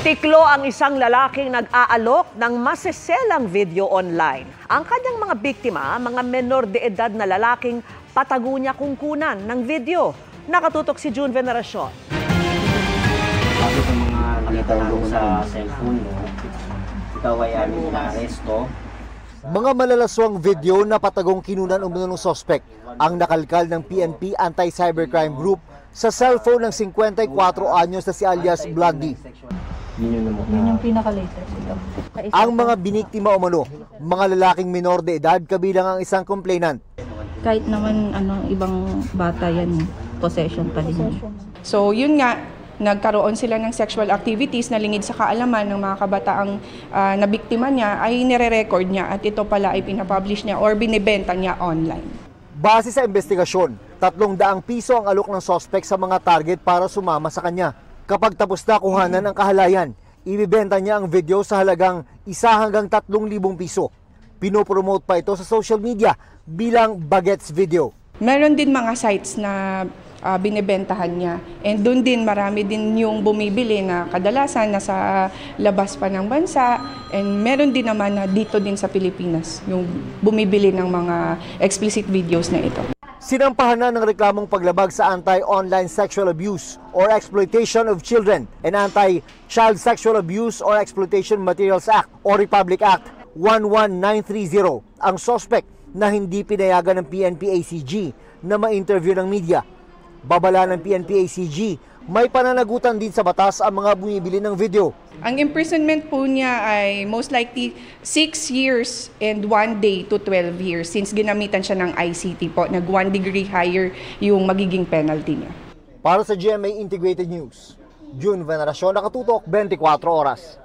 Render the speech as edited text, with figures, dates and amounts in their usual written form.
Tiklo ang isang lalaking nag-aalok ng maseselang video online. Ang kanyang mga biktima, mga menor de edad na lalaking patago niya kungkunan ng video. Nakatutok si June Veneracion. Bakit ang mga nakita natin sa cellphone mo, ikaw ay aming na-aresto. Mga malalaswang video na patagong kinunan umano ng sospek ang nakalkal ng PNP Anti-Cybercrime Group sa cellphone ng 54 anyos na si alias Blondie. Yun yung pinaka-latest. Ang mga biniktima umano, mga lalaking minor de edad kabilang ang isang complainant. Kahit naman ibang bata yan, possession pa din. So yun nga, nagkaroon sila ng sexual activities na lingid sa kaalaman ng mga kabataang nabiktima niya ay nire-record niya at ito pala ay pinapublish niya or binibenta niya online. Base sa investigasyon, 300 piso ang alok ng sospek sa mga target para sumama sa kanya. Kapag tapos na kuhanan ang kahalayan, ibibenta niya ang video sa halagang 1 hanggang 3,000 piso. Pinopromote pa ito sa social media bilang bagets video. Meron din mga sites na binibentahan niya. And doon din marami din yung bumibili na kadalasan nasa labas pa ng bansa. And meron din naman na dito din sa Pilipinas yung bumibili ng mga explicit videos na ito. Sinampahan na ng reklamong paglabag sa Anti-Online Sexual Abuse or Exploitation of Children and Anti-Child Sexual Abuse or Exploitation Materials Act o Republic Act 11930 ang sospek na hindi pinayagan ng PNP-ACG na ma-interview ng media. Babala ng PNP-ACG, may pananagutan din sa batas ang mga bumibili ng video. Ang imprisonment po niya ay most likely 6 years and 1 day to 12 years since ginamitan siya ng ICT po. Nag 1 degree higher yung magiging penalty niya. Para sa GMA Integrated News, June Veneracion, nakatutok 24 oras.